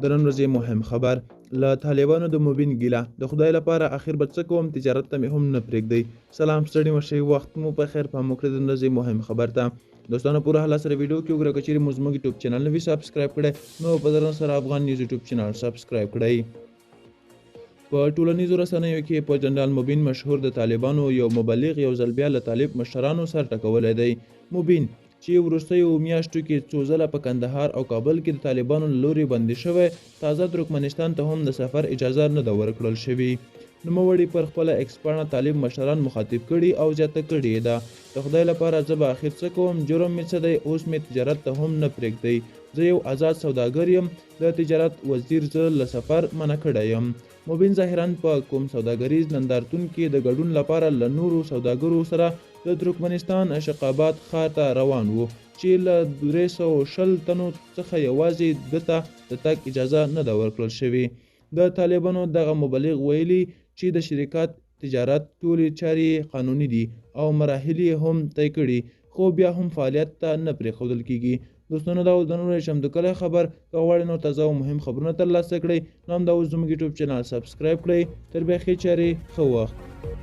د نن ورځې مهم خبر له طالبانو د مبین ګیله د خدای لپاره اخر به څه کوم تجارت ته مې هم نه پرېږدئ. سلام ستړي مشئ وخت مو په خیر په مو کړئ د نن ورځې مهم خبر ته دوستانو پوره حاله سره ویډیو کې وګوره. که چیرې مو زموږ یوټیوب چینل نه وي سبسکرایب کړی نو په درنه سره افغان نیوز یوټیوب چینل سبسکرایب کړئ. په ټولنیزو رسنیو کې په جنرال مبین مشهور د طالبانو یو مبلغ یو ځل بیا له طالب مشرانو سر ټکولی دی. مبین چې وروستیو میاشتو کې څو ځله په کندهار او کابل کې د طالبانو له لوري بندي شوی، تازه ترکمنستان ته هم د سفر اجازه نه ده ورکړل شوې. نوموړي پر خپله ایکس پاڼه طالب مشران مخاطب کړي او زیاته کړې ده د خدای لپاره زه به اخر څه کوم، جرم مې څه دی، اوس مې تجارت ته هم نه پرېږدئ. زه یو آزاد سوداګر یم، د تجارت وزیر زه له سفر منع کړی یم. مبین ظاهرا په کوم سوداګریز نندارتون کې د ګډون لپاره له نورو سوداګرو سره د ترکمنستان اشقاباد ښار ته روان و چې له 320 تنو څخه یوازې ده ته د تګ اجازه نه ده ورکړل شوې. د طالبانو دغه مبلغ ویلي چې د شرکت تجارت ټولې چارې قانوني دي او مراحل یې هم طی کړي، خو بیا هم فعالیت ته نه پرېښودل کېږي. دوستانو دا اوس د نن ورځې چمتو کلی خبر. که غواړئ نو تازه او مهم خبرونه ترلاسه کړئ نو همدا اوس زموږ یوټیوب چینل سبسکرایب کړئ. تر بیا ښې چارې، ښه وخت.